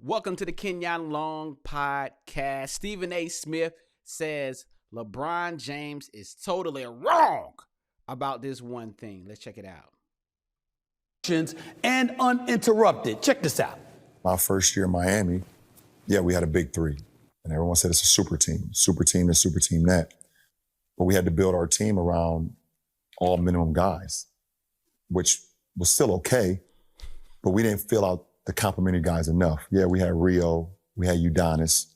Welcome to the Kenyon Long Podcast. Stephen A. Smith says LeBron James is totally wrong about this one thing. Let's check it out. And uninterrupted. Check this out. My first year in Miami, we had a big three. And everyone said it's a super team this, super team that. But we had to build our team around all minimum guys, which was still okay, but we didn't fill out the complimentary guys enough. Yeah, we had Rio, we had Udonis,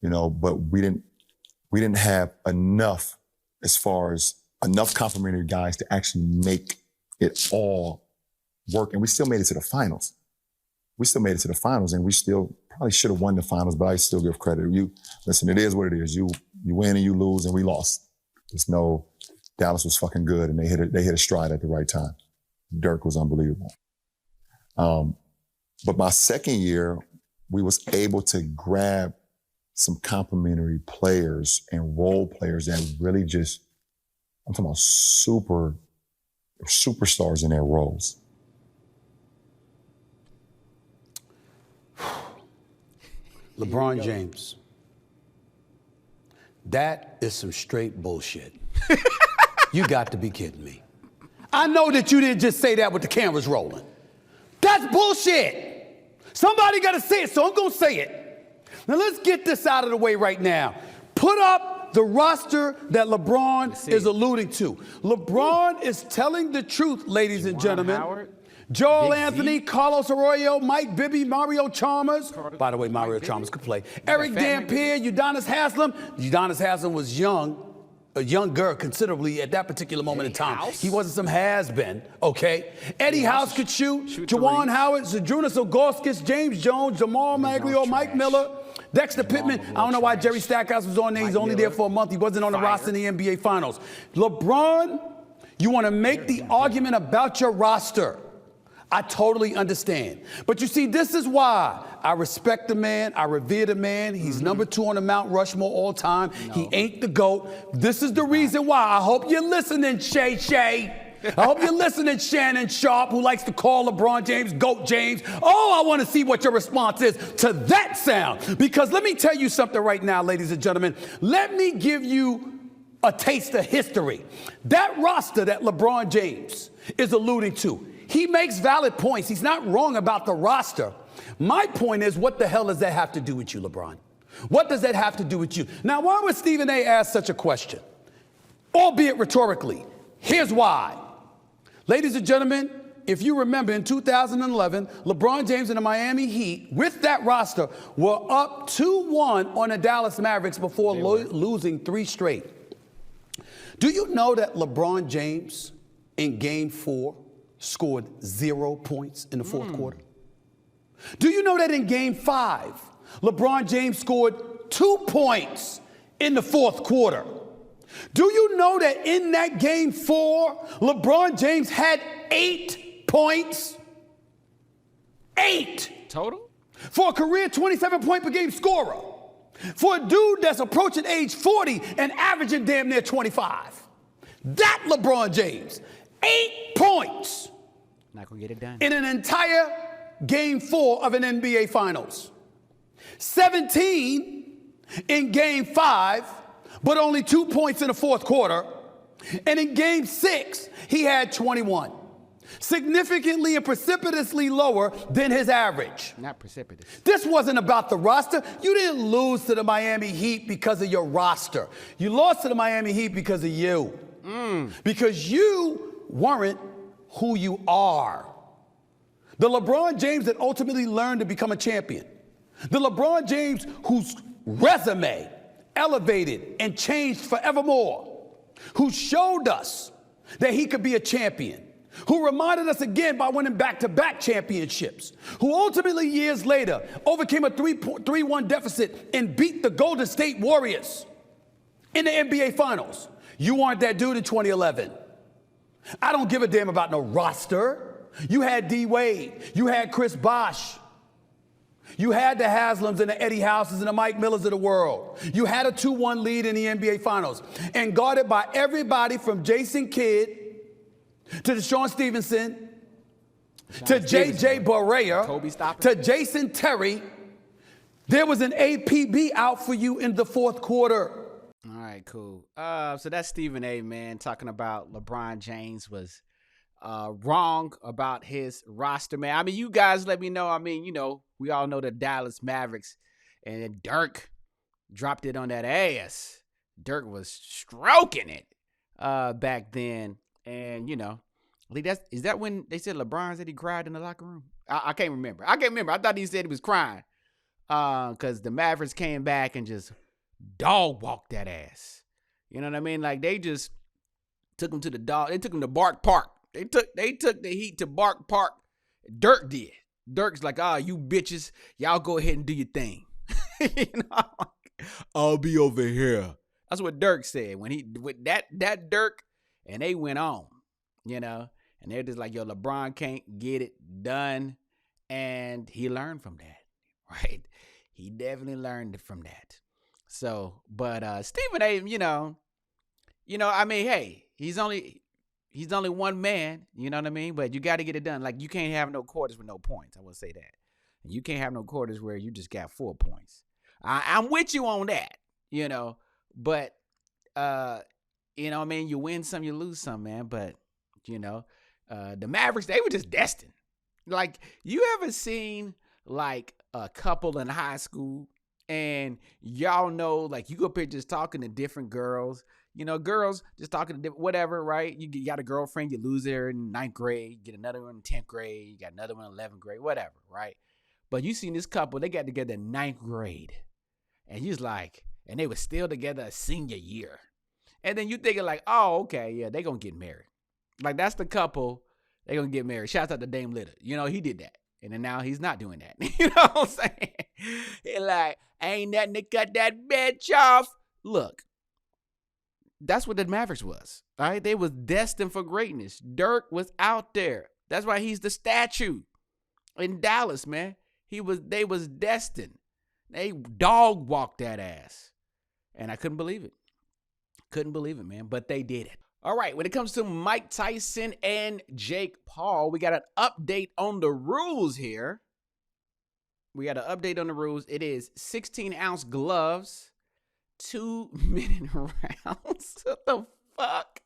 but we didn't have enough as far as enough complimentary guys to actually make it all work. And we still made it to the finals. And we still probably should have won the finals, but I still give credit. Listen, it is what it is. You win and you lose, and we lost. Dallas was fucking good, and they hit a stride at the right time. Dirk was unbelievable. But my second year, we was able to grab some complimentary players and role players that really I'm talking about superstars in their roles. LeBron James. That is some straight bullshit. You got to be kidding me. I know that you didn't just say that with the cameras rolling. That's bullshit. Somebody got to say it, so I'm going to say it. Now let's get this out of the way right now. Put up the roster that LeBron is alluding to. LeBron is telling the truth, ladies and gentlemen. Howard, Joel Big Anthony, Z, Carlos Arroyo, Mike Bibby, Mario Chalmers. By the way, Mario Chalmers could play. Eric Dampier, Udonis Haslem. Udonis Haslem was younger considerably at that particular moment in time. House? He wasn't some has-been, okay? Eddie House could shoot. Juwan Howard, Zadrunas Ilgauskas, James Jones, Jamal Maglio, Mike Miller, Dexter Pittman. I don't know why Jerry Stackhouse was on there. He's only there for a month. He wasn't on the roster in the NBA Finals. LeBron, you want to make the argument about your roster. I totally understand. But you see, this is why I respect the man. I revere the man. He's number 2 on the Mount Rushmore all time. No. He ain't the GOAT. This is the reason why. I hope you're listening, Shay. I hope you're listening, Shannon Sharp, who likes to call LeBron James GOAT James. Oh, I want to see what your response is to that sound. Because let me tell you something right now, ladies and gentlemen. Let me give you a taste of history. That roster that LeBron James is alluding to, he makes valid points. He's not wrong about the roster. My point is, what the hell does that have to do with you, LeBron? What does that have to do with you? Now, why would Stephen A. ask such a question? Albeit rhetorically. Here's why. Ladies and gentlemen, if you remember in 2011, LeBron James and the Miami Heat, with that roster, were up 2-1 on the Dallas Mavericks before losing 3 straight. Do you know that LeBron James in Game 4 scored 0 points in the fourth quarter? Do you know that in Game 5, LeBron James scored 2 points in the fourth quarter? Do you know that in that Game 4, LeBron James had 8 points? 8 total? For a career 27-point per game scorer. For a dude that's approaching age 40 and averaging damn near 25. That LeBron James. 8 points. Not gonna get it done. In an entire Game 4 of an NBA Finals. 17 in Game 5, but only 2 points in the fourth quarter. And in Game 6, he had 21. Significantly and precipitously lower than his average. Not precipitous. This wasn't about the roster. You didn't lose to the Miami Heat because of your roster. You lost to the Miami Heat because of you. Because you weren't who you are. The LeBron James that ultimately learned to become a champion. The LeBron James whose resume elevated and changed forevermore. Who showed us that he could be a champion. Who reminded us again by winning back-to-back championships. Who ultimately years later overcame a 3-1 deficit and beat the Golden State Warriors in the NBA Finals. You weren't that dude in 2011. I don't give a damn about no roster. You had D. Wade. You had Chris Bosh. You had the Haslems and the Eddie Houses and the Mike Millers of the world. You had a 2-1 lead in the NBA Finals. And guarded by everybody from Jason Kidd to Deshaun Stevenson to J.J. Barea to Jason Terry There was an APB out for you in the fourth quarter. All right, cool. So that's Stephen A, man, talking about LeBron James was wrong about his roster, man. I mean, you guys let me know. I mean, we all know the Dallas Mavericks, and Dirk dropped it on that ass. Dirk was stroking it back then, and I think is that when they said LeBron said he cried in the locker room? I can't remember. I thought he said he was crying because the Mavericks came back and just dog walked that ass. You know what I mean? Like they just took him to the dog. They took him to Bark Park. They took the Heat to Bark Park. Dirk did. Dirk's like, you bitches, y'all go ahead and do your thing. I'll be over here. That's what Dirk said when he with that Dirk, and they went on, and they're just like, yo, LeBron can't get it done, and he learned from that, right? He definitely learned from that. So, but Stephen A, I mean, hey, he's only one man, you know what I mean? But you got to get it done. Like, you can't have no quarters with no points. I will say that. You can't have no quarters where you just got 4 points. I'm with you on that, but, I mean, you win some, you lose some, man. But, the Mavericks, they were just destined. Like, you ever seen, like, a couple in high school and y'all know, like, you go up here just talking to different girls, girls just talking to different, whatever, right? You got a girlfriend, you lose her in 9th grade, you get another one in 10th grade, you got another one in 11th grade, whatever, right? But you seen this couple, they got together in 9th grade. And you's like, and they were still together a senior year. And then you thinking like, oh, okay, yeah, they gonna get married. Like, that's the couple, they gonna get married. Shouts out to Dame Litter. He did that. And then now he's not doing that. You know what I'm saying? He like, ain't nothing to cut that bitch off. Look, that's what the Mavericks was. All right, they was destined for greatness. Dirk was out there. That's why he's the statue in Dallas, man. They was destined. They dog walked that ass. And I couldn't believe it. Couldn't believe it, man. But they did it. All right, when it comes to Mike Tyson and Jake Paul, we got an update on the rules here. It is 16-ounce gloves, 2-minute rounds. What the fuck?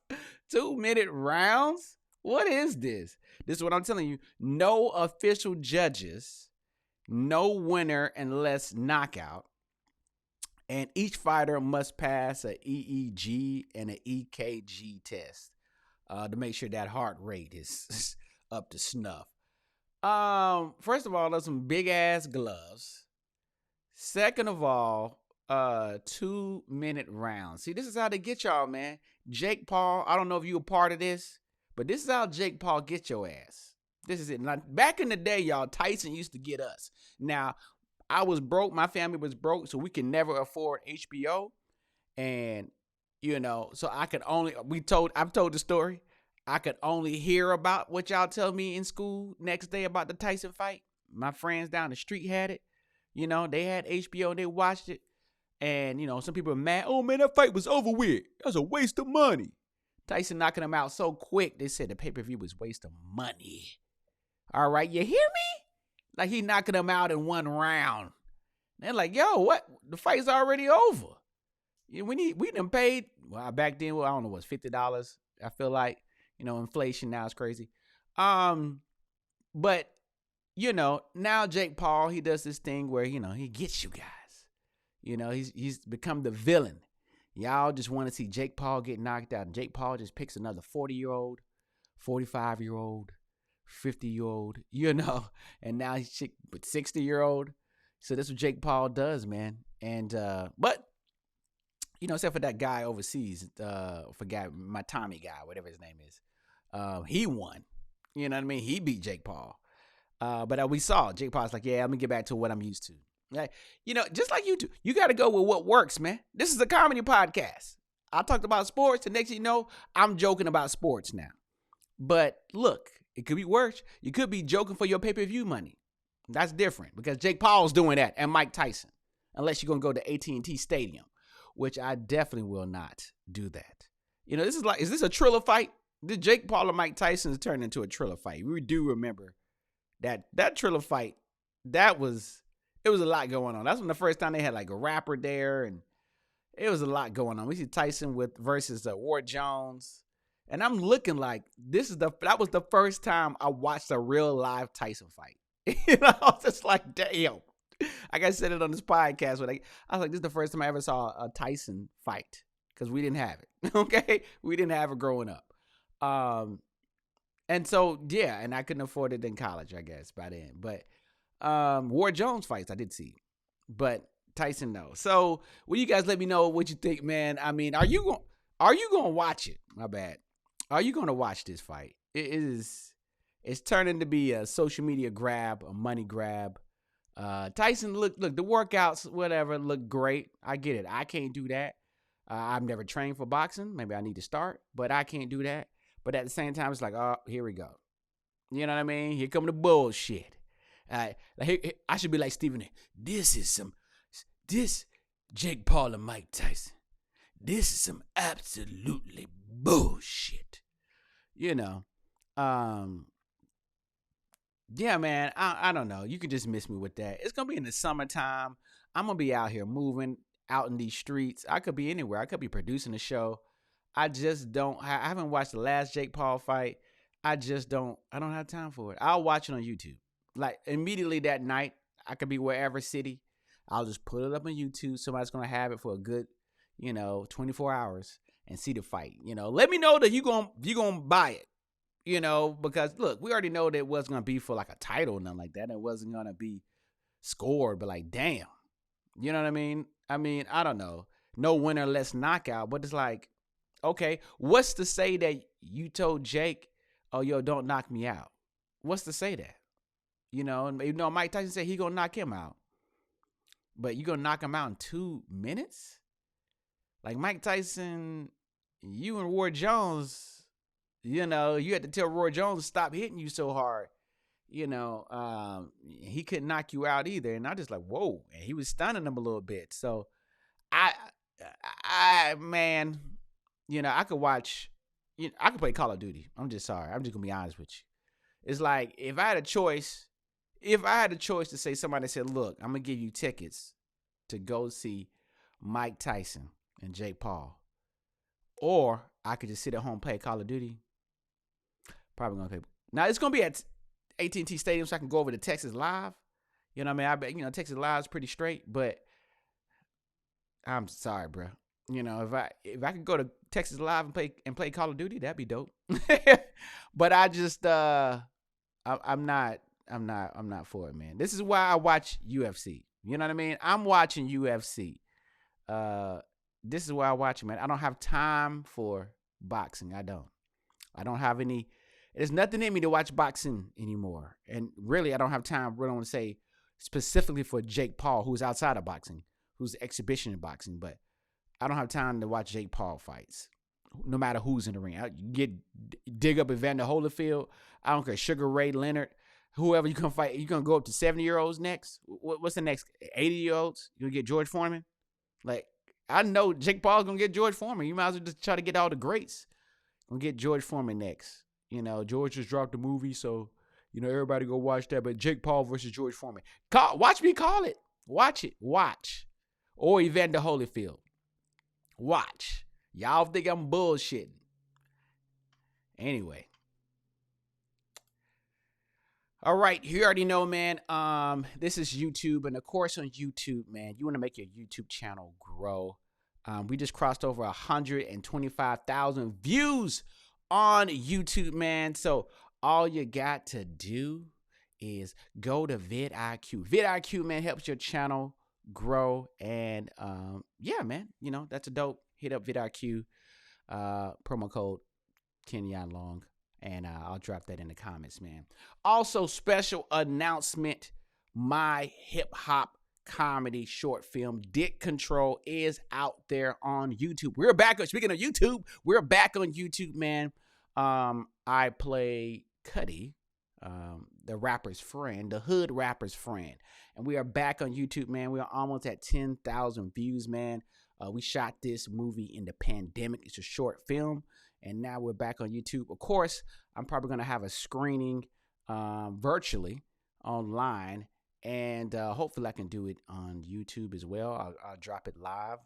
2-minute rounds? What is this? This is what I'm telling you. No official judges, no winner unless knockout. And each fighter must pass an EEG and an EKG test to make sure that heart rate is up to snuff. First of all, there's some big ass gloves. Second of all, 2-minute rounds. See, this is how they get y'all, man. Jake Paul, I don't know if you a part of this, but this is how Jake Paul get your ass. This is it. Now, back in the day, y'all, Tyson used to get us. Now, I was broke. My family was broke, so we could never afford HBO. And, so I could only, I've told the story. I could only hear about what y'all tell me in school next day about the Tyson fight. My friends down the street had it. They had HBO and they watched it. And, some people are mad. Oh, man, that fight was over with. That was a waste of money. Tyson knocking him out so quick, they said the pay-per-view was a waste of money. All right, you hear me? Like, he knocking him out in one round. They're like, yo, what? The fight's already over. We done paid, well, back then, I don't know, what's $50? I feel like, inflation now is crazy. But, now Jake Paul, he does this thing where, he gets you guys. He's become the villain. Y'all just want to see Jake Paul get knocked out. And Jake Paul just picks another 40-year-old, 45-year-old, 50-year-old, and now he's with 60-year-old. So that's what Jake Paul does, man. And but except for that guy overseas, forgot my Tommy guy, whatever his name is, he won. You know what I mean? He beat Jake Paul. But we saw Jake Paul's like, yeah, I'm gonna get back to what I'm used to. Like, just like you do, you got to go with what works, man. This is a comedy podcast. I talked about sports, and next thing you know, I'm joking about sports now. But look, it could be worse. You could be joking for your pay-per-view money. That's different because Jake Paul's doing that and Mike Tyson, unless you're going to go to AT&T Stadium, which I definitely will not do that. This is like, is this a Triller fight? Did Jake Paul and Mike Tyson turn into a Triller fight? We do remember that Triller fight, that was It was a lot going on. That's when the first time they had like a rapper there, and it was a lot going on. We see Tyson versus Ward Jones, and I'm looking like that was the first time I watched a real live Tyson fight. I was just like, damn. Like I said it on this podcast, I was like, this is the first time I ever saw a Tyson fight because we didn't have it. Okay, we didn't have it growing up. And so yeah, and I couldn't afford it in college, I guess by then. But Ward Jones fights I did see, but Tyson no. So will you guys let me know what you think, man? I mean, are you gonna watch it? My bad. Are you gonna watch this fight? It's turning to be a social media grab, a money grab. Tyson, look, the workouts, whatever, look great. I get it. I can't do that. I've never trained for boxing. Maybe I need to start, but I can't do that. But at the same time, it's like, oh, here we go. You know what I mean? Here come the bullshit. I should be like Stephen A. This Jake Paul and Mike Tyson. This is some absolutely bullshit. You know, yeah, man, I don't know. You could just miss me with that. It's going to be in the summertime. I'm going to be out here moving out in these streets. I could be anywhere. I could be producing a show. I haven't watched the last Jake Paul fight. I don't have time for it. I'll watch it on YouTube. Like immediately that night, I could be wherever city. I'll just put it up on YouTube. Somebody's going to have it for a good, 24 hours and see the fight. Let me know that you're going to buy it. Because look, we already know that it wasn't going to be for like a title or nothing like that. It wasn't going to be scored, but like, damn. You know what I mean? I don't know. No winner, less knockout. But it's like, okay, what's to say that you told Jake, oh, yo, don't knock me out? What's to say that? And Mike Tyson said he going to knock him out. But you going to knock him out in 2 minutes? Like Mike Tyson, you and Ward Jones, you had to tell Roy Jones to stop hitting you so hard. He couldn't knock you out either. And I just like, whoa. And he was stunning him a little bit. So man, I could watch, I could play Call of Duty. I'm just sorry. I'm just going to be honest with you. It's like, if I had a choice to say somebody said, look, I'm going to give you tickets to go see Mike Tyson and Jake Paul, or I could just sit at home and play Call of Duty, probably going to pay. Now, it's going to be at AT&T Stadium, so I can go over to Texas Live. You know what I mean? I bet, Texas Live is pretty straight, but I'm sorry, bro. If I could go to Texas Live and play Call of Duty, that'd be dope. But I just I'm not for it, man. This is why I watch UFC. You know what I mean? I'm watching UFC. This is why I watch it, man. I don't have time for boxing. I don't have any. There's nothing in me to watch boxing anymore. And really, I don't have time. Really, I want to say specifically for Jake Paul, who's outside of boxing, who's exhibition in boxing. But I don't have time to watch Jake Paul fights, no matter who's in the ring. Dig up Evander Holyfield. I don't care. Sugar Ray Leonard. Whoever you can fight. You going to go up to 70-year-olds next? What's the next? 80-year-olds? You going to get George Foreman? Like, I know Jake Paul's going to get George Foreman. You might as well just try to get all the greats. Going to get George Foreman next. George just dropped the movie, so, everybody go watch that. But Jake Paul versus George Foreman. Watch me call it. Watch it. Watch. Or Evander Holyfield. Watch. Y'all think I'm bullshitting. Anyway. All right, you already know, man. This is YouTube, and of course on YouTube, man, you want to make your YouTube channel grow. We just crossed over 125,000 views on YouTube, man. So all you got to do is go to vidIQ. vidIQ, man, helps your channel grow, and yeah, man, that's a dope. Hit up vidIQ, promo code Kenyon Long. And I'll drop that in the comments, man. Also, special announcement. My hip-hop comedy short film, Dick Control, is out there on YouTube. We're back. Speaking of YouTube, we're back on YouTube, man. I play Cuddy, the rapper's friend, the hood rapper's friend. And we are back on YouTube, man. We are almost at 10,000 views, man. We shot this movie in the pandemic. It's a short film. And now we're back on YouTube. Of course, I'm probably going to have a screening virtually online And hopefully I can do it on YouTube as well. I'll drop it live.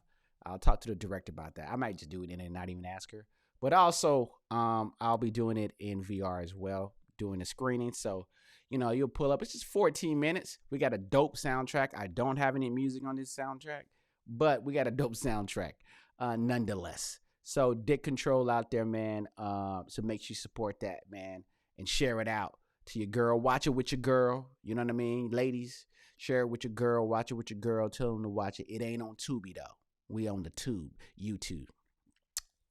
I'll talk to the director about that. I might just do it and not even ask her. But also, I'll be doing it in VR as well, doing the screening. So, you'll pull up. It's just 14 minutes. We got a dope soundtrack. I don't have any music on this soundtrack, but we got a dope soundtrack nonetheless. So, Dick Control out there, man. So make sure you support that, man, and share it out to your girl. Watch it with your girl. You know what I mean? Ladies, share it with your girl. Watch it with your girl. Tell them to watch it. It ain't on Tubi, though. We on the tube, YouTube.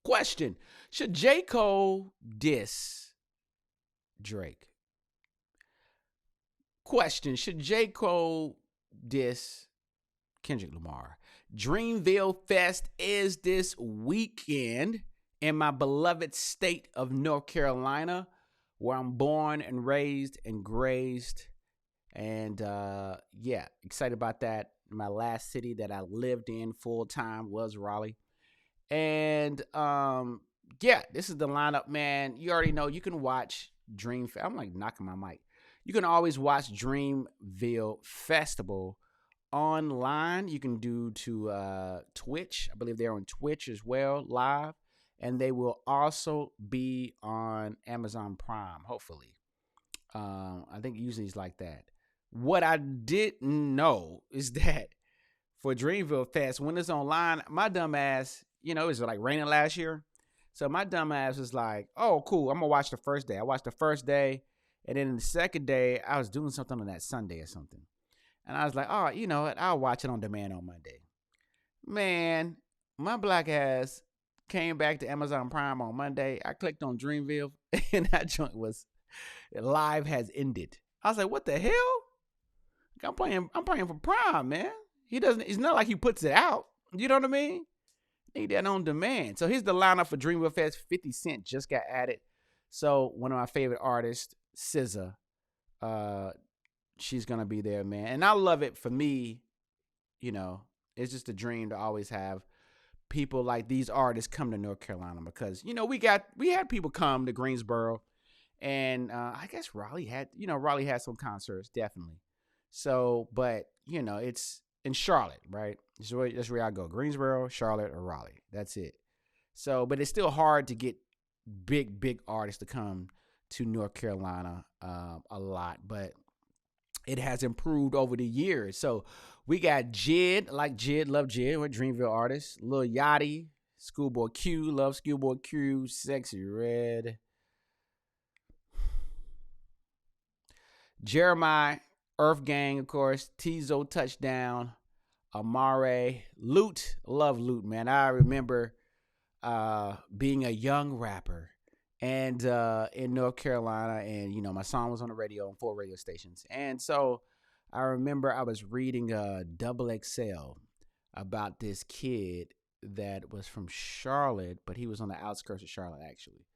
Question: should J. Cole diss Drake? Question: should J. Cole diss Kendrick Lamar? Dreamville Fest is this weekend in my beloved state of North Carolina, where I'm born and raised and grazed. And excited about that. My last city that I lived in full time was Raleigh. And this is the lineup, man. You already know you can watch I'm like knocking my mic. You can always watch Dreamville Festival online. You can do to Twitch. I believe they're on Twitch as well, live. And they will also be on Amazon Prime, hopefully. I think usually it's like that. What I didn't know is that for Dreamville Fest, when it's online, my dumb ass, it was like raining last year. So my dumb ass was like, oh, cool, I'm going to watch the first day. I watched the first day, and then the second day, I was doing something on that Sunday or something. And I was like, oh, you know what? I'll watch it on demand on Monday. Man, my black ass came back to Amazon Prime on Monday. I clicked on Dreamville, and that joint was live has ended. I was like, what the hell? I'm paying for Prime, man. It's not like he puts it out. You know what I mean? Need that on demand. So here's the lineup for Dreamville Fest. 50 Cent just got added. So one of my favorite artists, SZA, she's gonna be there, man. And I love it. For me, it's just a dream to always have people like these artists come to North Carolina, because we had people come to Greensboro, and I guess Raleigh had some concerts, definitely. So, but it's in Charlotte, right? That's where I go. Greensboro, Charlotte, or Raleigh. That's it. So, but it's still hard to get big artists to come to North Carolina a lot, but it has improved over the years. So we got Jid, love Jid, we're Dreamville artists. Lil Yachty, Schoolboy Q, love Schoolboy Q, Sexy Red. Jeremiah, Earth Gang, of course, Tizo Touchdown, Amare, Loot, love Loot, man. I remember being a young rapper and in North Carolina, and my song was on the radio on 4 radio stations. And so I remember I was reading XXL about this kid that was from Charlotte, but he was on the outskirts of Charlotte, actually,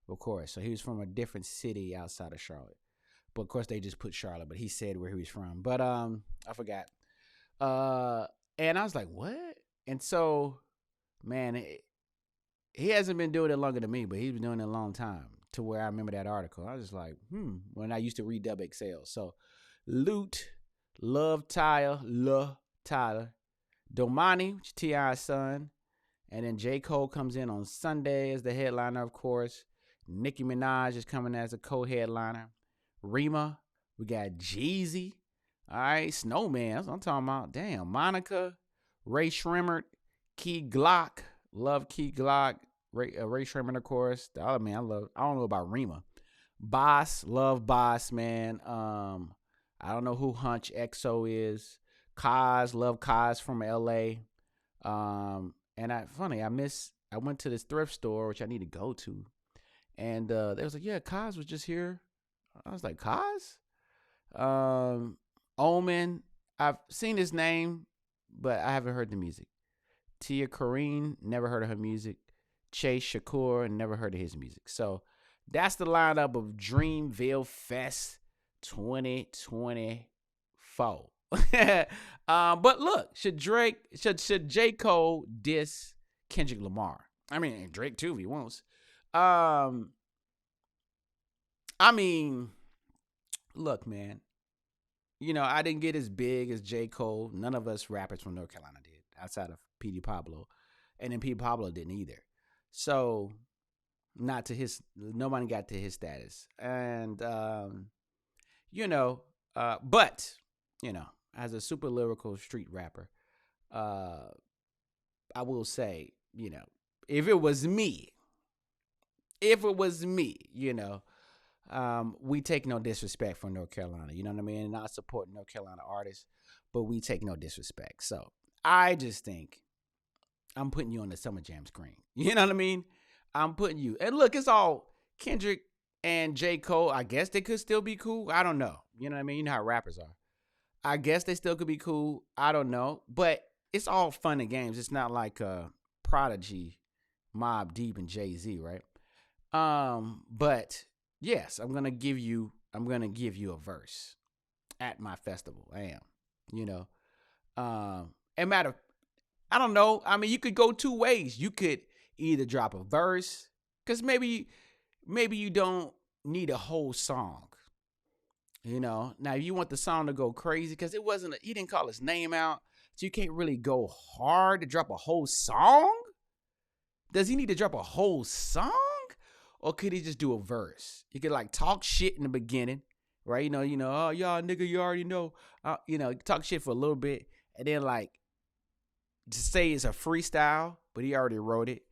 of course. So he was from a different city outside of Charlotte. But of course they just put Charlotte, but he said where he was from. But I forgot. And I was like, what? And so, man, he hasn't been doing it longer than me, but he's been doing it a long time, to where I remember that article. I was just like, when I used to read XXL. So Loot, love Tyler, Domani, T.I.'s son. And then J. Cole comes in on Sunday as the headliner, of course. Nicki Minaj is coming as a co-headliner. Rima, we got Jeezy, all right, Snowman, that's what I'm talking about. Damn, Monica, Ray Shremmerd, Key Glock, love Key Glock, Ray Shremmerd, of course. The other man, I don't know about Rima. Boss, love Boss, man. I don't know who Hunch XO is. Kaz, love Kaz from LA. And I went to this thrift store, which I need to go to, and they was like, yeah, Kaz was just here. I was like, Kaz? Omen, I've seen his name, but I haven't heard the music. Tia Corrine, never heard of her music. Chase Shakur, never heard of his music. So that's the lineup of Dreamville Fest 2024. But look, should J. Cole diss Kendrick Lamar? I mean, Drake too if he wants. I mean, look, man, I didn't get as big as J. Cole. None of us rappers from North Carolina did, outside of P.D. Pablo. And then P. Pablo didn't either. So, nobody got to his status. And, but, as a super lyrical street rapper, I will say, if it was me, we take no disrespect from North Carolina. You know what I mean? And I support North Carolina artists, but we take no disrespect. So I just think I'm putting you on the Summer Jam screen. You know what I mean? I'm putting you. And look, it's all Kendrick and J. Cole. I guess they could still be cool. I don't know. You know what I mean? You know how rappers are. I guess they still could be cool. I don't know. But it's all fun and games. It's not like Prodigy, Mobb Deep, and Jay-Z, right? But yes, I'm gonna give you a verse at my festival. I am, and matter. I don't know. I mean, you could go two ways. You could either drop a verse, because maybe you don't need a whole song. Now if you want the song to go crazy, because he didn't call his name out, so you can't really go hard to drop a whole song. Does he need to drop a whole song? Or could he just do a verse? He could talk shit in the beginning, right? Oh, y'all nigga, you already know. Talk shit for a little bit. And then just say it's a freestyle, but he already wrote it.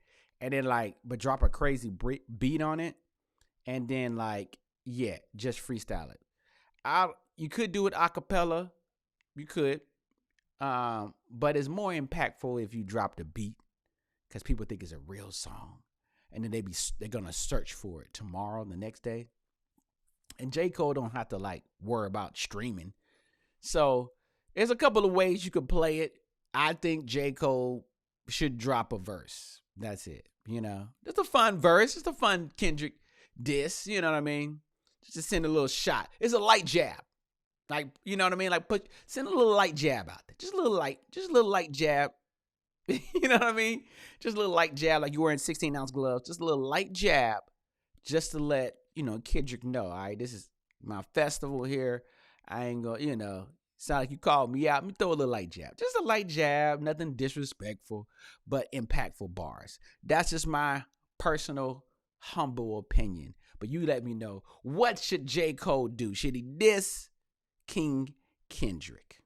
And then but drop a crazy beat on it. And then just freestyle it. You could do it a cappella. You could. But it's more impactful if you drop the beat, because people think it's a real song. And then they're gonna search for it tomorrow, the next day. And J. Cole don't have to worry about streaming. So there's a couple of ways you could play it. I think J. Cole should drop a verse. That's it. It's a fun verse. It's a fun Kendrick diss. You know what I mean? Just to send a little shot. It's a light jab. You know what I mean? Send a little light jab out there. Just a little light jab. You know what I mean? Just a little light jab, like you're wearing 16-ounce gloves. Just a little light jab, just to let Kendrick know. All right, this is my festival here. I ain't gonna, sound like you called me out. Let me throw a little light jab. Just a light jab, nothing disrespectful, but impactful bars. That's just my personal, humble opinion. But you let me know, what should J. Cole do? Should he diss King Kendrick?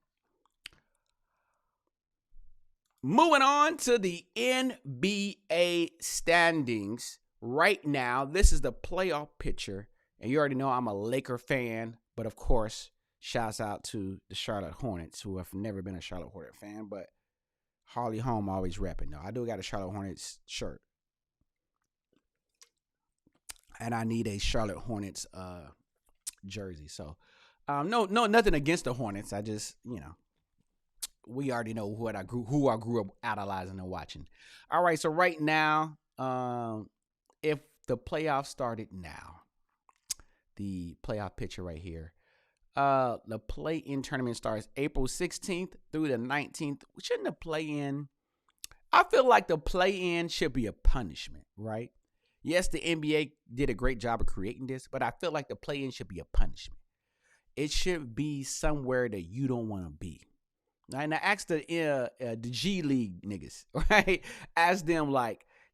Moving on to the NBA standings right now. This is the playoff picture. And you already know I'm a Laker fan. But, of course, shouts out to the Charlotte Hornets, who have never been a Charlotte Hornet fan. But Harley Home always repping, though. I do got a Charlotte Hornets shirt. And I need a Charlotte Hornets jersey. So, no, nothing against the Hornets. I just, we already know who I grew up idolizing and watching. All right, so right now, if the playoffs started now, the playoff picture right here, the play-in tournament starts April 16th through the 19th. Shouldn't the play-in? I feel like the play-in should be a punishment, right? Yes, the NBA did a great job of creating this, but I feel like the play-in should be a punishment. It should be somewhere that you don't want to be. And I asked the G League niggas, right? Ask them,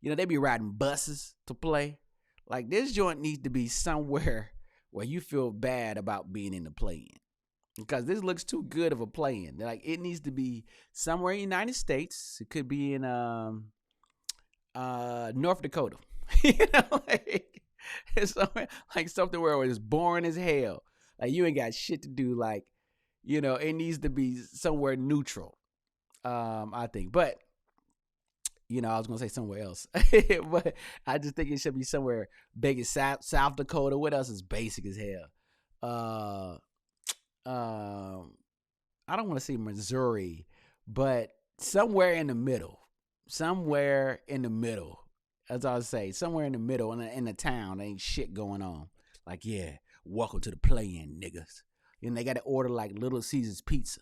they be riding buses to play. This joint needs to be somewhere where you feel bad about being in the play-in. Because this looks too good of a play-in. It needs to be somewhere in the United States. It could be in North Dakota. It's something where it's boring as hell. You ain't got shit to do. It needs to be somewhere neutral, I think. But, I was going to say somewhere else. But I just think it should be somewhere big as South Dakota. What else is basic as hell? I don't want to say Missouri, but somewhere in the middle. Somewhere in the middle. As I would say, somewhere in the middle in the town, ain't shit going on. Welcome to the play-in, niggas. They got to order Little Caesars pizza.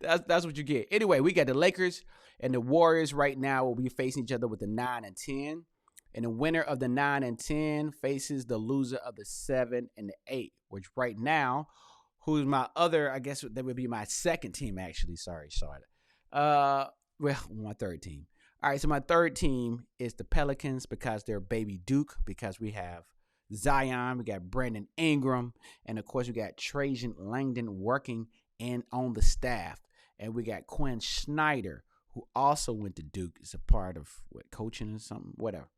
That's what you get. Anyway, we got the Lakers and the Warriors right now will be facing each other with the 9 and 10. And the winner of the 9 and 10 faces the loser of the 7 and the 8, which right now who's my other, I guess that would be my second team, actually. Sorry. Well, my third team. All right, so my third team is the Pelicans because they're baby Duke, because we have Zion, we got Brandon Ingram, and of course we got Trajan Langdon working in on the staff. And we got Quinn Snyder, who also went to Duke, is a part of coaching or something, whatever.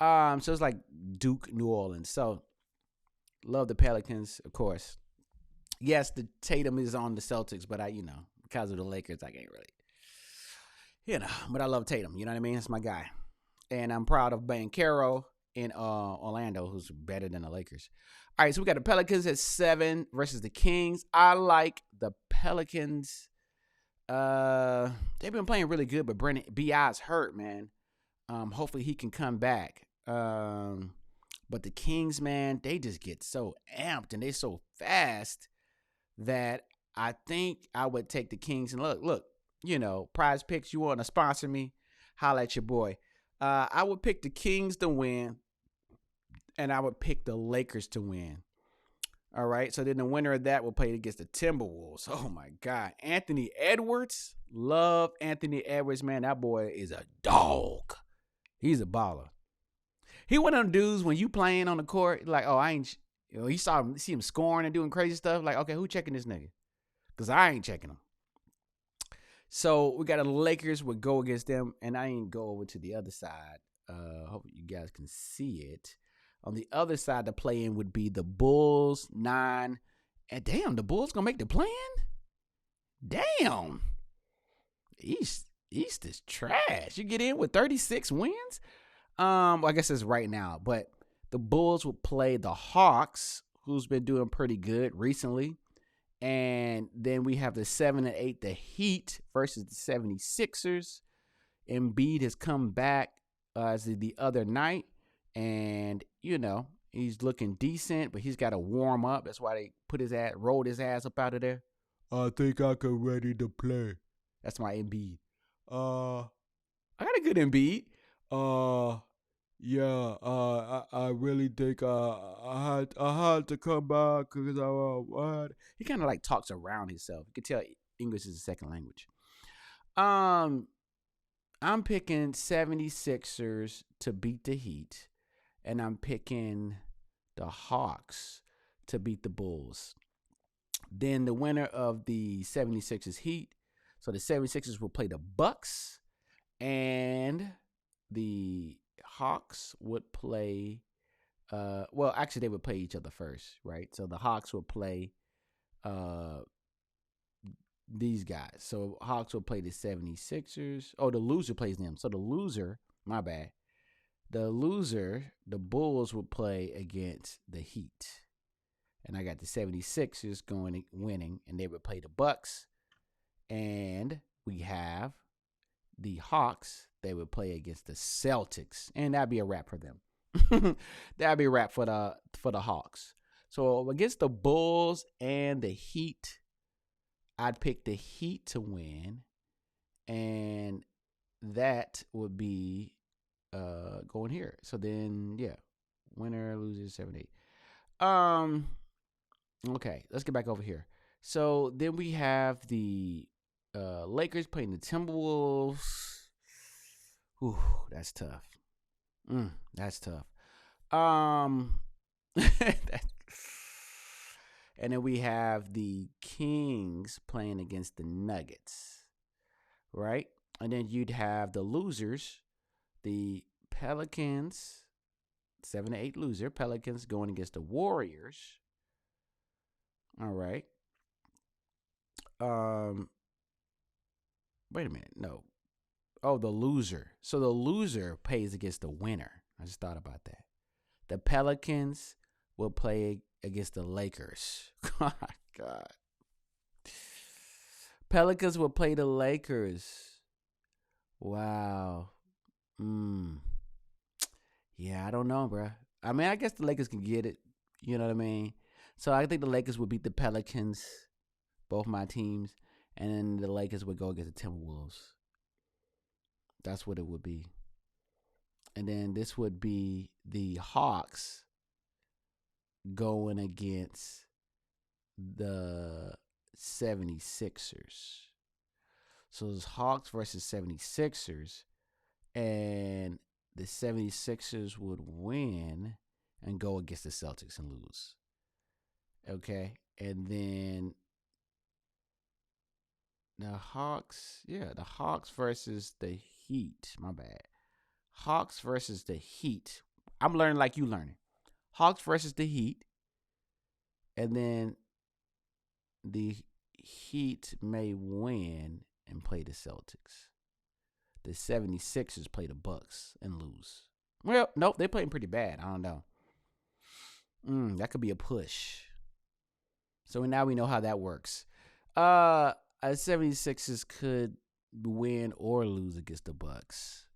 So it's like Duke, New Orleans. So love the Pelicans, of course. Yes, the Tatum is on the Celtics, but because of the Lakers, I can't really, but I love Tatum. You know what I mean? That's my guy. And I'm proud of Banchero in Orlando, who's better than the Lakers. All right, so we got the Pelicans at 7 versus the Kings. I like the Pelicans. They've been playing really good, but Brandon B.I.'s hurt, man. Hopefully he can come back. But the Kings, man, they just get so amped and they're so fast that I think I would take the Kings. And look, Prize Picks, you want to sponsor me? Holla at your boy. I would pick the Kings to win, and I would pick the Lakers to win. All right, so then the winner of that will play against the Timberwolves. Oh, my God. Anthony Edwards. Love Anthony Edwards, man. That boy is a dog. He's a baller. He one of them dudes when you playing on the court, like, oh, I ain't, see him scoring and doing crazy stuff. Like, okay, who checking this nigga? Because I ain't checking him. So we got the Lakers would go against them, and I ain't go over to the other side. Hope you guys can see it. On the other side, the play-in would be the Bulls, 9. And damn, the Bulls gonna make the play-in? Damn. East is trash. You get in with 36 wins? Well, I guess it's right now. But the Bulls will play the Hawks, who's been doing pretty good recently. And then we have the 7 and 8, the Heat versus the 76ers. Embiid has come back as the other night. And, he's looking decent, but he's got to warm up. That's why they rolled his ass up out of there. I think I can ready to play. That's my Embiid. I got a good Embiid. I really think I had to come back because he kind of like talks around himself. You can tell English is a second language. I'm picking 76ers to beat the Heat. And I'm picking the Hawks to beat the Bulls. Then the winner of the 76ers Heat. So the 76ers will play the Bucks. And the Hawks would play. Actually, they would play each other first, right? So the Hawks would play these guys. So Hawks will play the 76ers. Oh, the loser plays them. So the loser, my bad. The loser, the Bulls, will play against the Heat. And I got the 76ers winning, and they would play the Bucks. And we have the Hawks. They would play against the Celtics. And that'd be a wrap for them. That'd be a wrap for the Hawks. So against the Bulls and the Heat, I'd pick the Heat to win. And that would be going here. So then, winner, loser, 7-8. Okay, let's get back over here. So then we have the Lakers playing the Timberwolves. Ooh, that's tough. That's tough. And then we have the Kings playing against the Nuggets, right? And then you'd have the losers. The Pelicans, 7-8 loser. Pelicans going against the Warriors. All right. Wait a minute. No. Oh, the loser. So the loser pays against the winner. I just thought about that. The Pelicans will play against the Lakers. Oh, God. Pelicans will play the Lakers. Wow. Yeah, I don't know, bro. I mean, I guess the Lakers can get it. You know what I mean? So I think the Lakers would beat the Pelicans, both my teams, and then the Lakers would go against the Timberwolves. That's what it would be. And then this would be the Hawks going against the 76ers. So it's Hawks versus 76ers. And the 76ers would win and go against the Celtics and lose. Okay. And then the Hawks versus the Heat. My bad. Hawks versus the Heat. I'm learning like you learning. Hawks versus the Heat. And then the Heat may win and play the Celtics. The 76ers play the Bucks and lose. Well, nope, they're playing pretty bad. I don't know. That could be a push. So now we know how that works. 76ers could win or lose against the Bucks.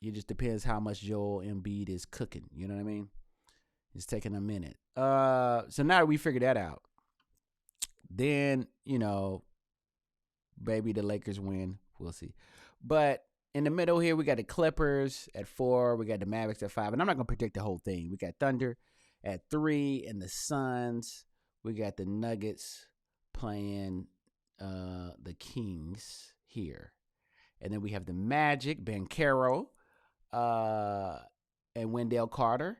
It just depends how much Joel Embiid is cooking. You know what I mean? It's taking a minute. So now that we figured that out, then, maybe the Lakers win. We'll see. But in the middle here, we got the Clippers at 4. We got the Mavericks at 5. And I'm not going to predict the whole thing. We got Thunder at 3 and the Suns. We got the Nuggets playing the Kings here. And then we have the Magic, Banchero, and Wendell Carter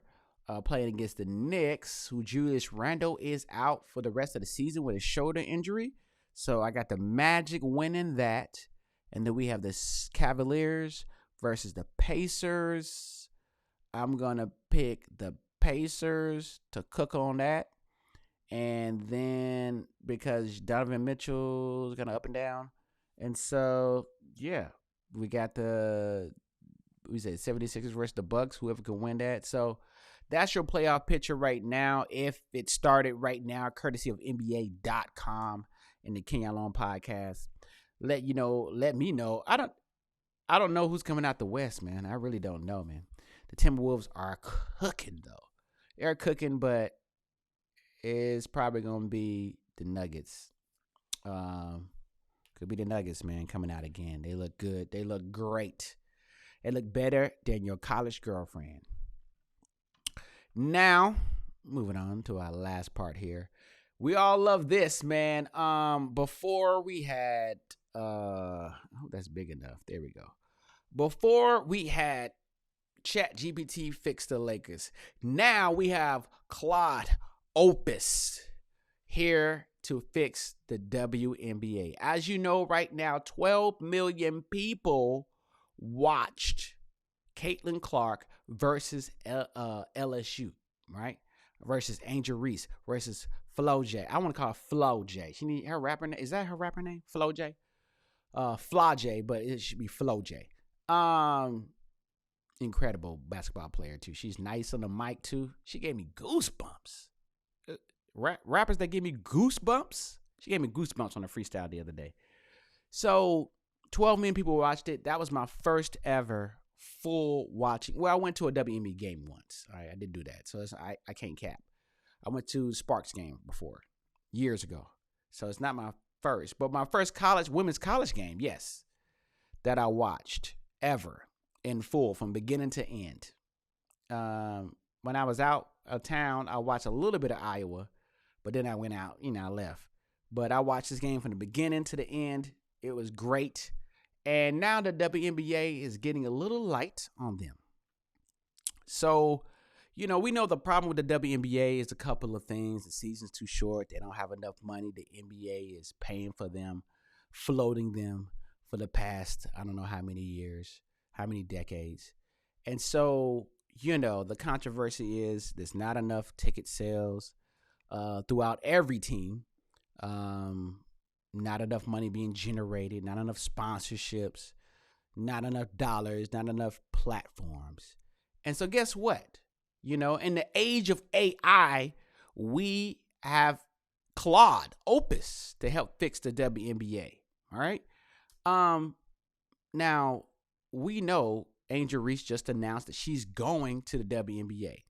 playing against the Knicks, who Julius Randle is out for the rest of the season with a shoulder injury. So I got the Magic winning that. And then we have the Cavaliers versus the Pacers. I'm going to pick the Pacers to cook on that. And then because Donovan Mitchell is going to up and down. And so, yeah, we got we said 76ers versus the Bucks, whoever can win that. So that's your playoff picture right now. If it started right now, courtesy of NBA.com and the King Alone podcast. Let me know. I don't know who's coming out the West, man. I really don't know, man. The Timberwolves are cooking, though. They're cooking, but it's probably going to be the Nuggets. Could be the Nuggets, man, coming out again. They look good. They look great. They look better than your college girlfriend. Now, moving on to our last part here. We all love this, man. Before we had, I hope that's big enough. There we go. Before we had ChatGPT fix the Lakers. Now we have Claude Opus here to fix the WNBA. As you know, right now, 12 million people watched Caitlin Clark versus LSU, right? Versus Angel Reese versus Flo J. I want to call her Flo J. She need her rapper name. Is that her rapper name? Flo J? Flo J, but it should be Flo J. Incredible basketball player too. She's nice on the mic too. She gave me goosebumps. Rappers that give me goosebumps. She gave me goosebumps on a freestyle the other day. So 12 million people watched it. That was my first ever full watching. Well, I went to a WNBA game once. All right, I did do that. So I can't cap. I went to Sparks game before, years ago. So it's not my first. But my first women's college game, yes, that I watched ever in full from beginning to end. When I was out of town, I watched a little bit of Iowa, but then I went out, I left. But I watched this game from the beginning to the end. It was great. And now the WNBA is getting a little light on them. So, we know the problem with the WNBA is a couple of things. The season's too short. They don't have enough money. The NBA is paying for them, floating them for the past, I don't know how many years, how many decades. And so, the controversy is there's not enough ticket sales throughout every team. Not enough money being generated, not enough sponsorships, not enough dollars, not enough platforms. And so guess what? In the age of AI, we have Claude Opus to help fix the WNBA. All right. Now we know Angel Reese just announced that she's going to the WNBA.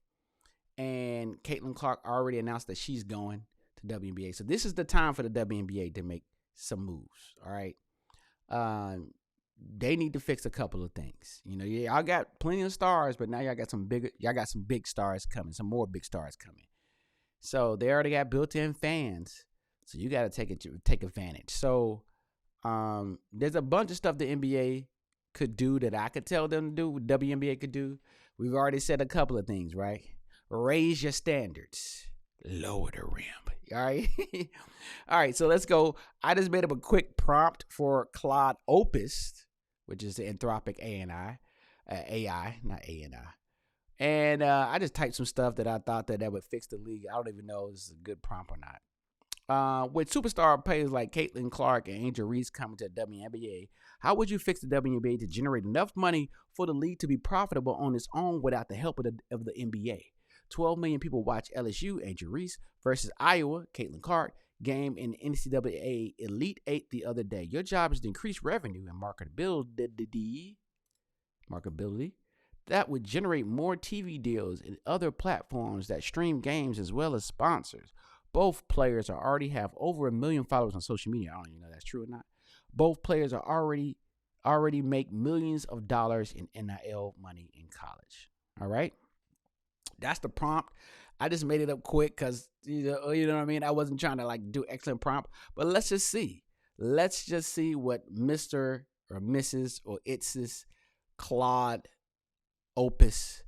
And Caitlin Clark already announced that she's going to WNBA. So this is the time for the WNBA to make some moves. All right. They need to fix a couple of things. Y'all got plenty of stars, but now y'all got some big stars coming, some more big stars coming. So they already got built-in fans. So you got to take advantage. So there's a bunch of stuff the NBA could do that I could tell them to do, what WNBA could do. We've already said a couple of things, right? Raise your standards, lower the rim. All right. All right. So let's go. I just made up a quick prompt for Claude Opus, which is the Anthropic AI, not ANI. And I just typed some stuff that I thought that would fix the league. I don't even know if this is a good prompt or not. With superstar players like Caitlin Clark and Angel Reese coming to the WNBA, how would you fix the WNBA to generate enough money for the league to be profitable on its own without the help of the NBA? 12 million people watch LSU, Angel Reese, versus Iowa, Caitlin Clark, game in NCAA Elite 8 the other day. Your job is to increase revenue and marketability. That would generate more TV deals and other platforms that stream games as well as sponsors. Both players already have over 1 million followers on social media. I don't even know if that's true or not. Both players are already make millions of dollars in NIL money in college. All right. That's the prompt. I just made it up quick because, you know what I mean? I wasn't trying to like do excellent prompt, but let's just see. Let's just see what Mr. or Mrs. or It's Claude Opus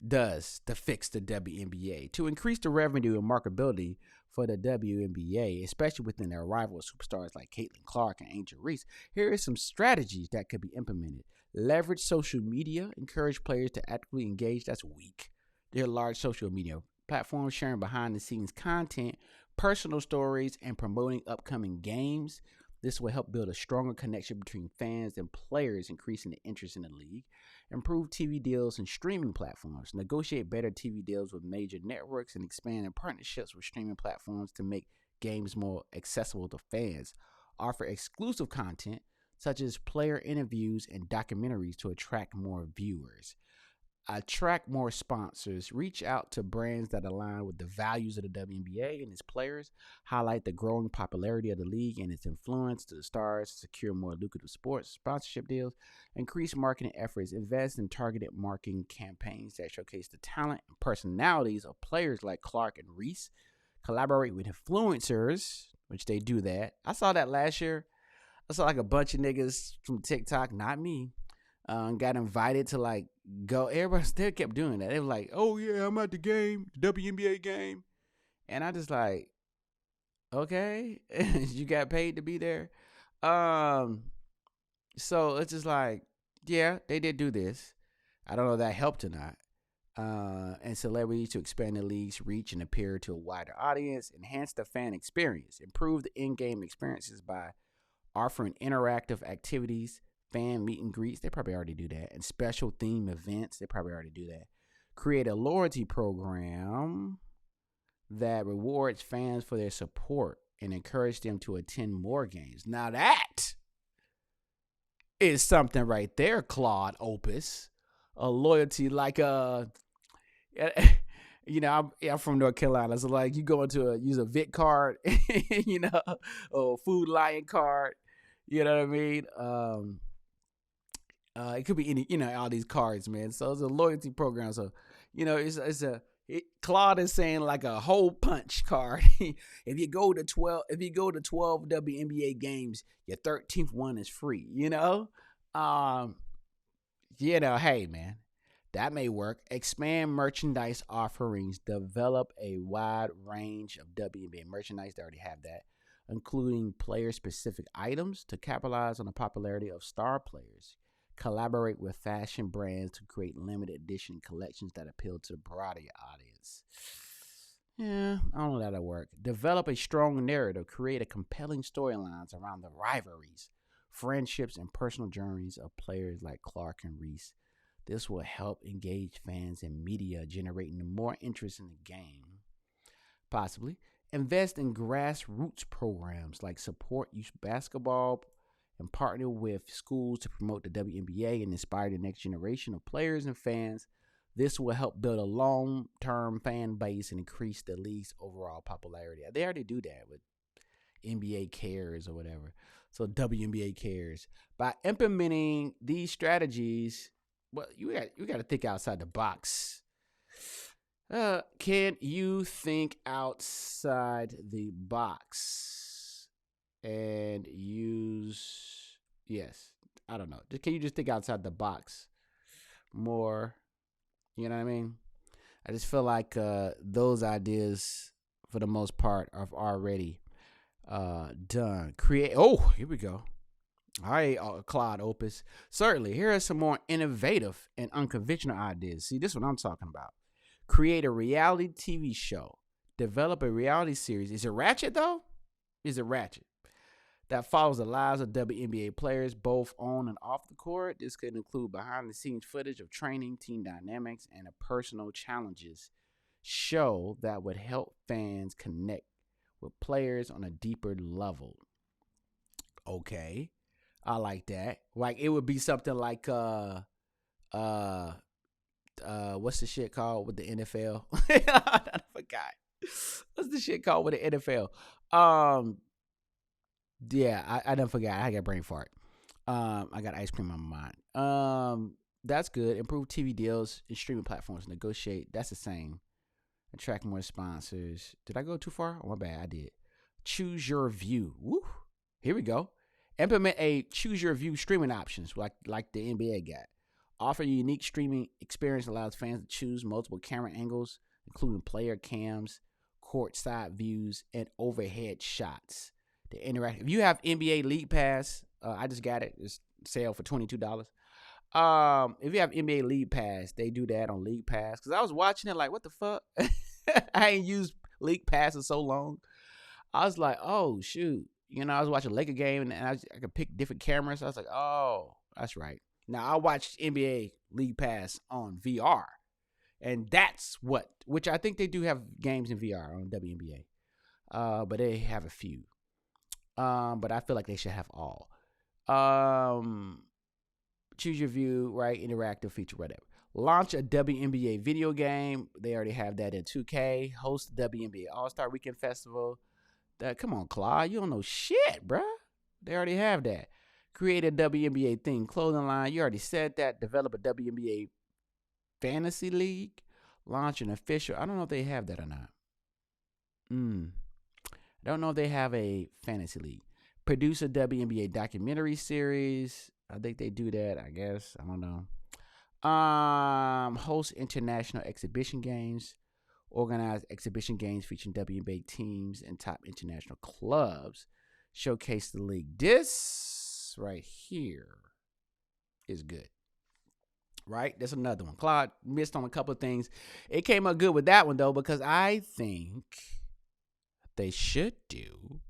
does to fix the WNBA. To increase the revenue and marketability for the WNBA, especially within their rival superstars like Caitlin Clark and Angel Reese, here are some strategies that could be implemented. Leverage social media. Encourage players to actively engage. That's weak. There are large social media platforms sharing behind-the-scenes content, personal stories, and promoting upcoming games. This will help build a stronger connection between fans and players, increasing the interest in the league. Improve TV deals and streaming platforms. Negotiate better TV deals with major networks and expand in partnerships with streaming platforms to make games more accessible to fans. Offer exclusive content, such as player interviews and documentaries, to attract more viewers. Attract more sponsors. Reach out to brands that align with the values of the WNBA and its players. Highlight the growing popularity of the league and its influence to the stars to secure more lucrative sports sponsorship deals. Increase marketing efforts. Invest in targeted marketing campaigns that showcase the talent and personalities of players like Clark and Reese. Collaborate with influencers, which they do that. I saw that last year. I saw like a bunch of niggas from TikTok, not me, got invited to like go. Everybody still kept doing that. They were like, "Oh yeah, I'm at the game, the WNBA game," and I just like, okay, you got paid to be there. So it's just like, yeah, they did do this. I don't know if that helped or not. And celebrities to expand the league's reach and appeal to a wider audience. Enhance the fan experience. Improve the in-game experiences by offering interactive activities, fan meet and greets. They probably already do that. And special theme events. They probably already do that. Create a loyalty program that rewards fans for their support and encourage them to attend more games. Now that is something right there, Claude Opus. A loyalty like you know, I'm from North Carolina, so like you go into use a VIC card, you know, or Food Lion card, you know what I mean? It could be any, you know, all these cards, man. So it's a loyalty program. So, you know, Claude is saying like a hole punch card. If you go to 12 WNBA games, your 13th one is free, you know? You know, hey man, that may work. Expand merchandise offerings. Develop a wide range of WNBA merchandise. They already have that, including player-specific items to capitalize on the popularity of star players. Collaborate with fashion brands to create limited edition collections that appeal to the broader audience. Yeah, I don't know that'll work. Develop a strong narrative. Create a compelling storylines around the rivalries, friendships, and personal journeys of players like Clark and Reese. This will help engage fans and media, generating more interest in the game. Possibly. Invest in grassroots programs like support youth basketball and partner with schools to promote the WNBA and inspire the next generation of players and fans. This will help build a long-term fan base and increase the league's overall popularity. They already do that with NBA Cares or whatever. So WNBA Cares. By implementing these strategies, well, you got to think outside the box. Can you think outside the box and use? Yes, I don't know. Can you just think outside the box more? You know what I mean? I just feel like those ideas, for the most part, are already done. Here we go. All right, Claude Opus. Certainly, here are some more innovative and unconventional ideas. See, this is what I'm talking about. Create a reality TV show. Develop a reality series. Is it ratchet, though? Is it ratchet? That follows the lives of WNBA players, both on and off the court. This could include behind-the-scenes footage of training, team dynamics, and a personal challenges show that would help fans connect with players on a deeper level. Okay, I like that. Like, it would be something like what's the shit called with the NFL? I forgot. What's the shit called with the NFL? Yeah, I done forgot. I got brain fart. I got ice cream on my mind. That's good. Improve TV deals and streaming platforms. Negotiate. That's the same. Attract more sponsors. Did I go too far? Oh, my bad. I did. Choose your view. Woo. Here we go. Implement a choose your view streaming options like the NBA got. Offer a unique streaming experience allows fans to choose multiple camera angles, including player cams, courtside views, and overhead shots. The interact. If you have NBA League Pass, I just got it. It's sale for $22. If you have NBA League Pass, they do that on League Pass. Because I was watching it like, what the fuck? I ain't used League Pass in so long. I was like, oh, shoot. You know, I was watching a Laker game, and I could pick different cameras. So I was like, oh, that's right. Now, I watched NBA League Pass on VR, and that's which I think they do have games in VR on WNBA, but they have a few. But I feel like they should have all. Choose your view, right? Interactive feature, whatever. Launch a WNBA video game. They already have that in 2K. Host the WNBA All-Star Weekend Festival. Come on, Claude. You don't know shit, bruh. They already have that. Create a WNBA themed clothing line. You already said that. Develop a WNBA fantasy league. Launch an official. I don't know if they have that or not. I don't know if they have a fantasy league. Produce a WNBA documentary series. I think they do that, I guess. I don't know. Host international exhibition games. Organize exhibition games featuring WNBA teams and top international clubs. Showcase the league. This right here is good. Right? That's another one. Claude missed on a couple of things. It came up good with that one, though, because I think they should do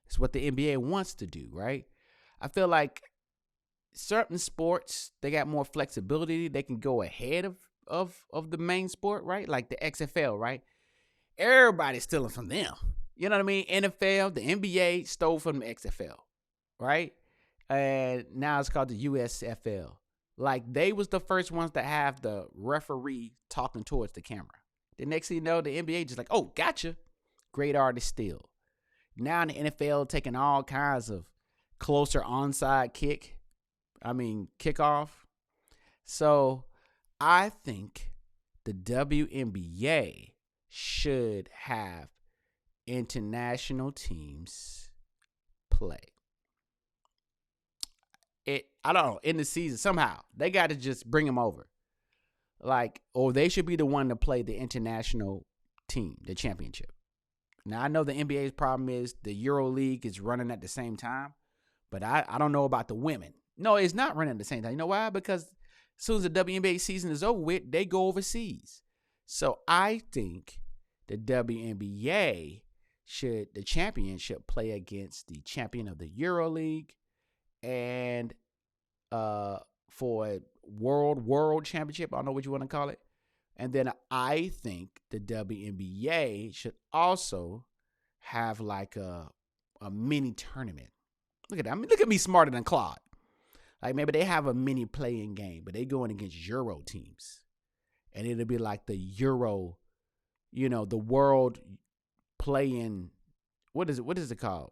is what the NBA wants to do, right? I feel like certain sports, they got more flexibility. They can go ahead of the main sport, right? Like the XFL, right? Everybody's stealing from them. You know what I mean? NFL, the NBA stole from the XFL, right? And now it's called the USFL. Like, they was the first ones to have the referee talking towards the camera. The next thing you know, the NBA just like, oh, gotcha. Great artist still. Now the NFL taking all kinds of closer onside kickoff. So I think the WNBA should have international teams play. I don't know, in the season, somehow they got to just bring them over. Like, or they should be the one to play the international team, the championship. Now, I know the NBA's problem is the Euro League is running at the same time, but I don't know about the women. No, it's not running at the same time. You know why? Because as soon as the WNBA season is over with, they go overseas. So I think the WNBA the championship play against the champion of the Euro League, and for a world championship, I don't know what you want to call it. And then I think the WNBA should also have like a mini tournament. Look at that. I mean, look at me smarter than Claude. Like, maybe they have a mini playing game, but they going against Euro teams. And it'll be like the Euro, the world playing, what is it called?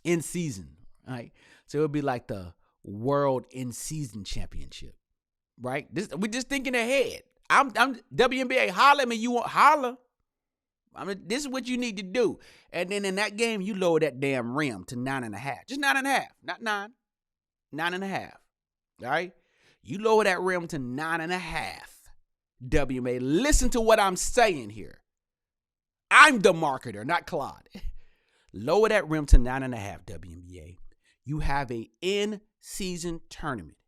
In season, right? So it'll be like the world in season championship, right? We're just thinking ahead. I'm WNBA. Holler at me. You want holler? I mean, this is what you need to do. And then in that game, you lower that damn rim to 9.5. Just 9.5, not 9. 9.5. All right? You lower that rim to 9.5. WNBA. Listen to what I'm saying here. I'm the marketer, not Claude. Lower that rim to 9.5, WNBA. You have a in-season tournament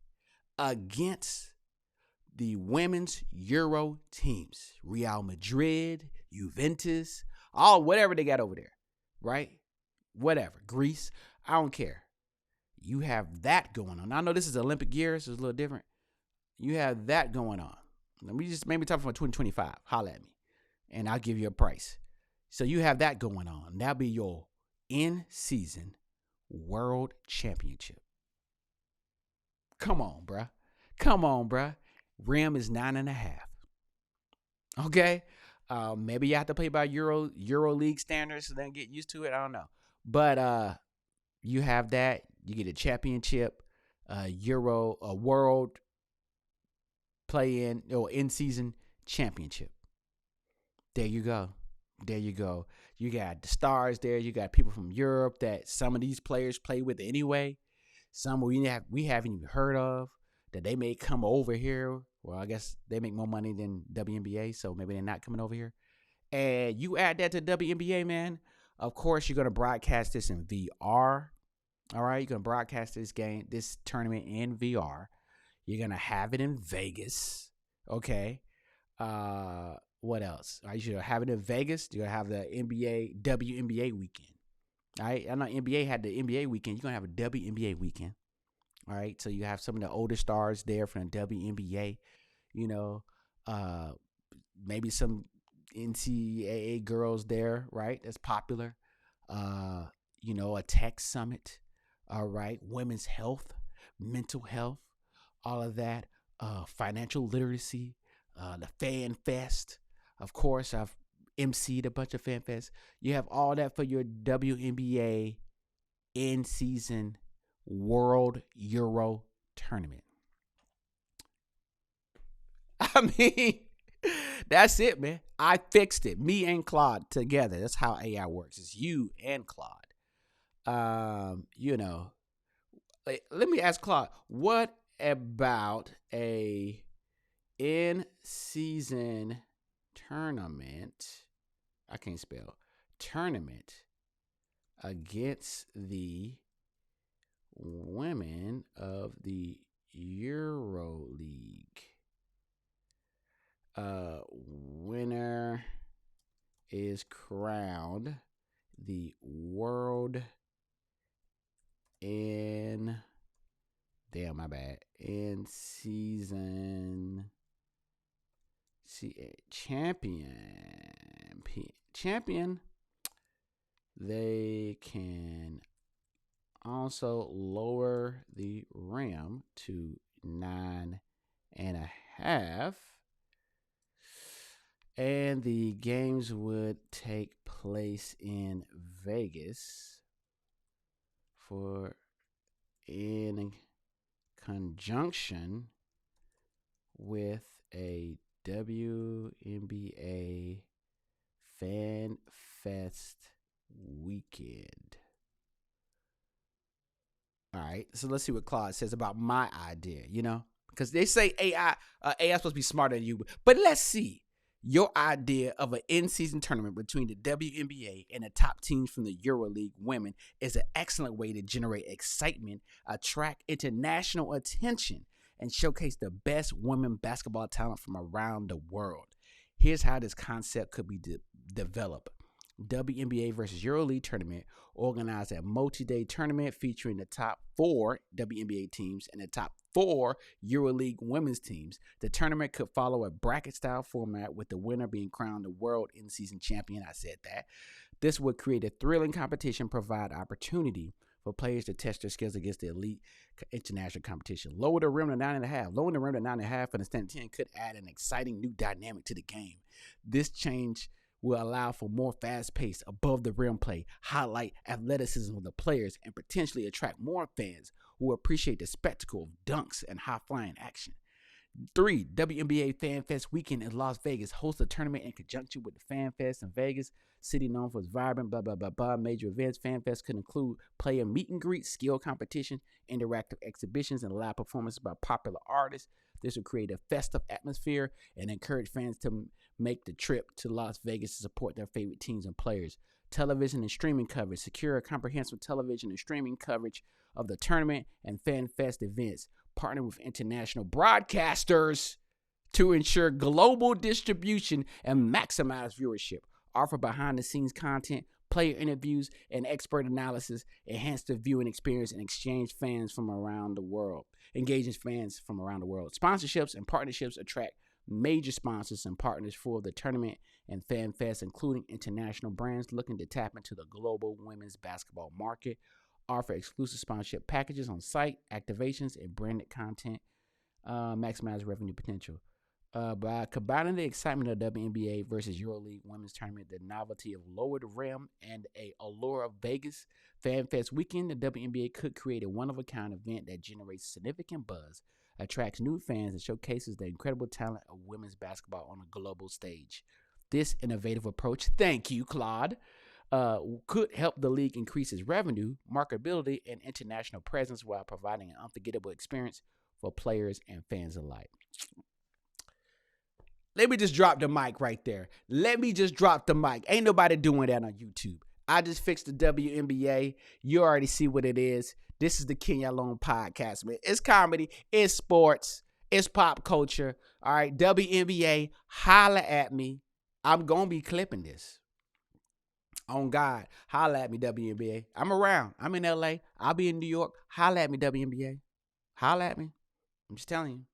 against the women's Euro teams. Real Madrid, Juventus, whatever they got over there, right? Whatever. Greece, I don't care. You have that going on. I know this is Olympic year, so it's a little different. You have that going on. Let me just maybe talk about 2025. Holla at me, and I'll give you a price. So you have that going on. That'll be your in-season world championship. Come on, bruh. Come on, bruh. Rim is 9.5. Okay? Maybe you have to play by Euro League standards so then get used to it. I don't know. But you have that. You get a championship, a world play-in or in-season championship. There you go. There you go. You got the stars there. You got people from Europe that some of these players play with anyway. Some we haven't even heard of that they may come over here. Well, I guess they make more money than WNBA, so maybe they're not coming over here. And you add that to WNBA, man. Of course, you're going to broadcast this in VR. All right, you're going to broadcast this tournament in VR. You're going to have it in Vegas. Okay. What else? All right, you should have it in Vegas. You're going to have the WNBA weekend. All right. I know NBA had the NBA weekend. You're going to have a WNBA weekend. All right. So you have some of the older stars there from the WNBA, maybe some NCAA girls there, right? That's popular. A tech summit. All right. Women's health, mental health, all of that. Financial literacy, the Fan Fest. Of course, I've emceed a bunch of Fan Fests. You have all that for your WNBA in-season World Euro tournament. I mean, that's it, man. I fixed it. Me and Claude together. That's how AI works. It's you and Claude. Let me ask Claude, what about a in-season tournament? I can't spell. Tournament against the women of the Euro League. Winner is crowned the world in season champion. They can also lower the rim to 9.5, and the games would take place in Vegas in conjunction with a WNBA Fan Fest weekend. All right, so let's see what Claude says about my idea, because they say AI is supposed to be smarter than you. But let's see your idea of an in-season tournament between the WNBA and the top teams from the EuroLeague women is an excellent way to generate excitement, attract international attention, and showcase the best women basketball talent from around the world. Here's how this concept could be developed. WNBA versus EuroLeague tournament organized a multi-day tournament featuring the top 4 WNBA teams and the top 4 EuroLeague women's teams. The tournament could follow a bracket-style format with the winner being crowned the world in-season champion. I said that. This would create a thrilling competition, provide opportunity for players to test their skills against the elite international competition. Lower the rim to 9.5. Lowering the rim to 9.5 for the stand 10 could add an exciting new dynamic to the game. This change will allow for more fast-paced, above-the-rim play, highlight athleticism of the players, and potentially attract more fans who appreciate the spectacle of dunks and high-flying action. 3, WNBA Fan Fest weekend in Las Vegas hosts a tournament in conjunction with the Fan Fest in Vegas. City known for its vibrant, major events. Fan Fest could include player meet and greets, skill competition, interactive exhibitions, and live performances by popular artists. This will create a festive atmosphere and encourage fans to make the trip to Las Vegas to support their favorite teams and players. Television and streaming coverage. Secure a comprehensive television and streaming coverage of the tournament and Fan Fest events. Partner with international broadcasters to ensure global distribution and maximize viewership. Offer behind-the-scenes content, player interviews, and expert analysis. Enhance the viewing experience and engaging fans from around the world. Sponsorships and partnerships attract major sponsors and partners for the tournament and Fan Fest, including international brands looking to tap into the global women's basketball market. Offer exclusive sponsorship packages on site, activations, and branded content. Maximize revenue potential. By combining the excitement of WNBA versus EuroLeague Women's Tournament, the novelty of Lower the Rim, and a allure of Vegas Fan Fest weekend, the WNBA could create a one-of-a-kind event that generates significant buzz, attracts new fans, and showcases the incredible talent of women's basketball on a global stage. This innovative approach, thank you, Claude, could help the league increase its revenue, marketability, and international presence while providing an unforgettable experience for players and fans alike. Let me just drop the mic right there. Ain't nobody doing that on YouTube. I just fixed the WNBA. You already see what it is. This is the Kenya Alone podcast, man. It's comedy, it's sports, it's pop culture. All right, WNBA, holla at me. I'm going to be clipping this. On God, holla at me, WNBA. I'm around. I'm in LA. I'll be in New York. Holla at me, WNBA. Holla at me. I'm just telling you.